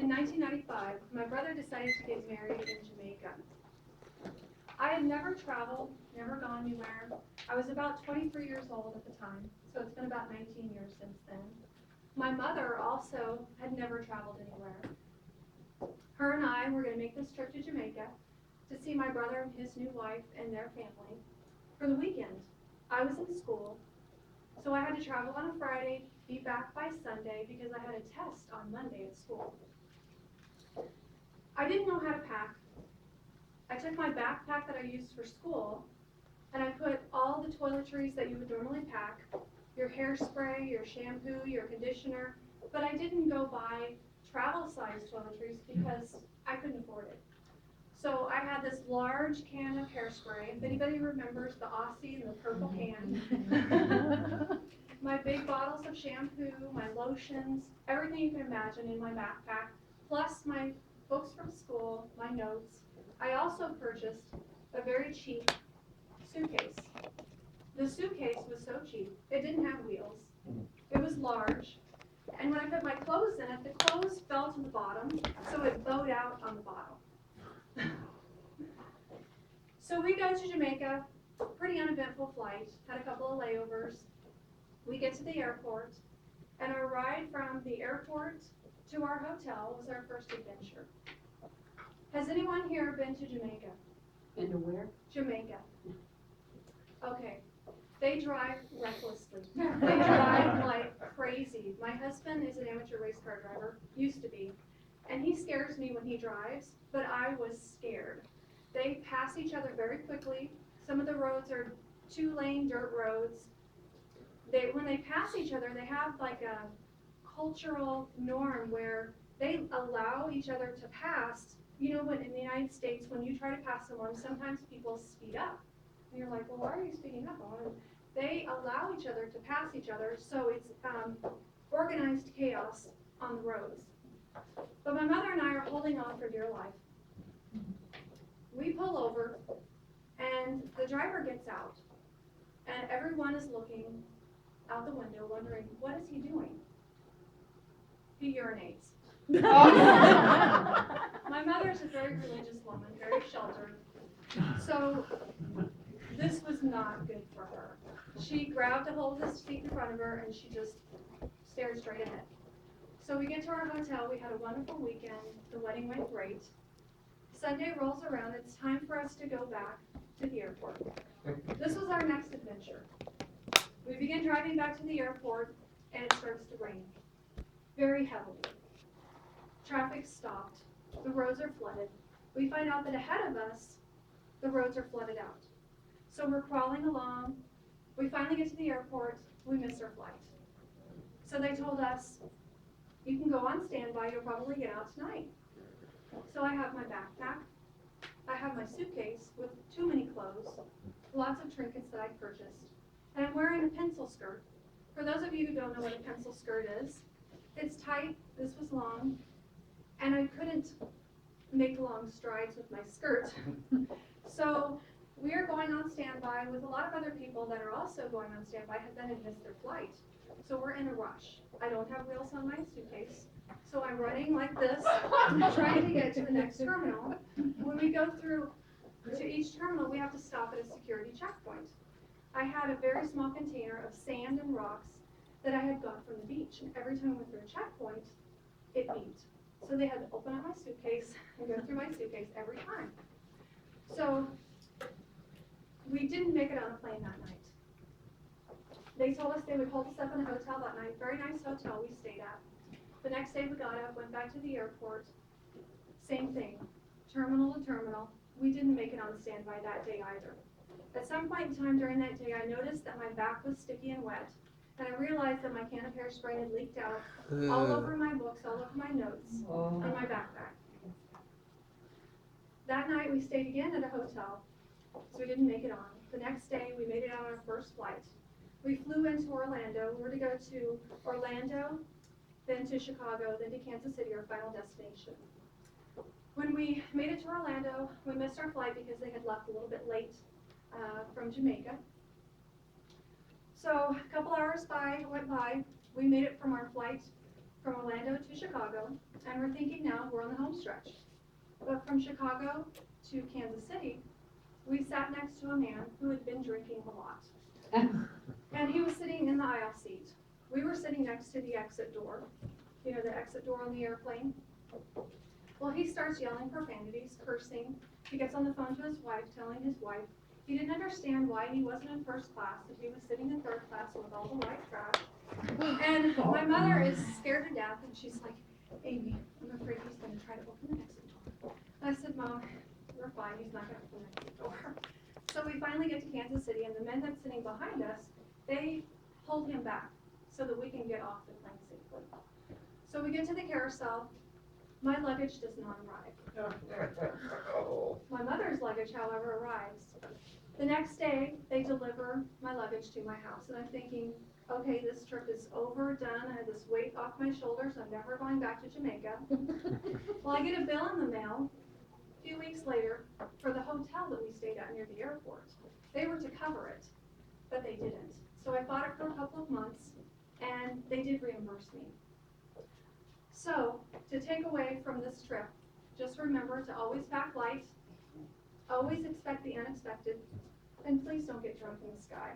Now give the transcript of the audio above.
In 1995, my brother decided to get married in Jamaica. I had never traveled, never gone anywhere. I was about 23 years old at the time, so it's been about 19 years since then. My mother also had never traveled anywhere. Her and I were going to make this trip to Jamaica to see my brother and his new wife and their family for the weekend. I was in school, so I had to travel on a Friday, be back by Sunday because I had a test on Monday at school. I didn't know how to pack. I took my backpack that I used for school and I put all the toiletries that you would normally pack, your hairspray, your shampoo, your conditioner, but I didn't go buy travel size toiletries because I couldn't afford it. So I had this large can of hairspray. If anybody remembers the Aussie and the purple can, my big bottles of shampoo, my lotions, everything you can imagine in my backpack, plus my books from school, my notes. I also purchased a very cheap suitcase. The suitcase was so cheap, it didn't have wheels. It was large. And when I put my clothes in it, the clothes fell to the bottom, so it bowed out on the bottom. So we go to Jamaica, pretty uneventful flight, had a couple of layovers. We get to the airport, and our ride from the airport to our hotel was our first adventure. Has anyone here been to Jamaica? Been to where? Jamaica. Okay. They drive recklessly. They drive like crazy. My husband is an amateur race car driver, used to be, and he scares me when he drives, but I was scared. They pass each other very quickly. Some of the roads are 2-lane dirt roads. When they pass each other, they have like a cultural norm where they allow each other to pass. You know, when in the United States, when you try to pass someone, sometimes people speed up. And you're like, well, why are you speeding up? They allow each other to pass each other, so it's organized chaos on the roads. But my mother and I are holding on for dear life. We pull over, and the driver gets out, and everyone is looking out the window, wondering, what is he doing? He urinates. My mother's a very religious woman, very sheltered, so this was not good for her. She grabbed a hold of the seat in front of her and she just stared straight ahead. So we get to our hotel, we had a wonderful weekend, the wedding went great. Sunday rolls around, it's time for us to go back to the airport. This was our next adventure. We begin driving back to the airport and it starts to rain, very heavily. Traffic stopped, the roads are flooded. We find out that ahead of us, the roads are flooded out. So we're crawling along, we finally get to the airport, we miss our flight. So they told us, you can go on standby, you'll probably get out tonight. So I have my backpack, I have my suitcase with too many clothes, lots of trinkets that I purchased, and I'm wearing a pencil skirt. For those of you who don't know what a pencil skirt is, it's tight, this was long, and I couldn't make long strides with my skirt. So we are going on standby with a lot of other people that are also going on standby, have been and missed their flight. So we're in a rush. I don't have wheels on my suitcase, so I'm running like this, trying to get to the next terminal. When we go through to each terminal, we have to stop at a security checkpoint. I had a very small container of sand and rocks that I had got from the beach, and every time I went through a checkpoint, it beeped. So they had to open up my suitcase and go through my suitcase every time. So we didn't make it on a plane that night. They told us they would hold us up in a hotel that night, very nice hotel we stayed at. The next day we got up, went back to the airport, same thing, terminal to terminal. We didn't make it on standby that day either. At some point in time during that day, I noticed that my back was sticky and wet, and I realized that my can of hairspray had leaked out all over my books, all over my notes, and my backpack. That night we stayed again at a hotel, so we didn't make it on. The next day we made it on our first flight. We flew into Orlando. We were to go to Orlando, then to Chicago, then to Kansas City, our final destination. When we made it to Orlando, we missed our flight because they had left a little bit late from Jamaica. So a couple hours went by. We made it from our flight from Orlando to Chicago, and we're thinking now we're on the home stretch. But from Chicago to Kansas City, we sat next to a man who had been drinking a lot. And he was sitting in the aisle seat. We were sitting next to the exit door, you know, the exit door on the airplane. Well, he starts yelling profanities, cursing. He gets on the phone to his wife, telling his wife he didn't understand why he wasn't in first class, that he was sitting in third class with all the white trash. And my mother is scared to death, and she's like, Amy, I'm afraid he's going to try to open the exit door. And I said, Mom, we're fine. He's not going to open the exit door. So we finally get to Kansas City, and the men that's sitting behind us, they hold him back so that we can get off the plane safely. So we get to the carousel. My luggage does not arrive. My mother's luggage, however, arrives. The next day, they deliver my luggage to my house, and I'm thinking, okay, this trip is over, done. I had this weight off my shoulders. I'm never going back to Jamaica. Well, I get a bill in the mail a few weeks later for the hotel that we stayed at near the airport. They were to cover it, but they didn't. So I fought it for a couple of months, and they did reimburse me. So, to take away from this trip, just remember to always pack light, always expect the unexpected, and please don't get drunk in the sky.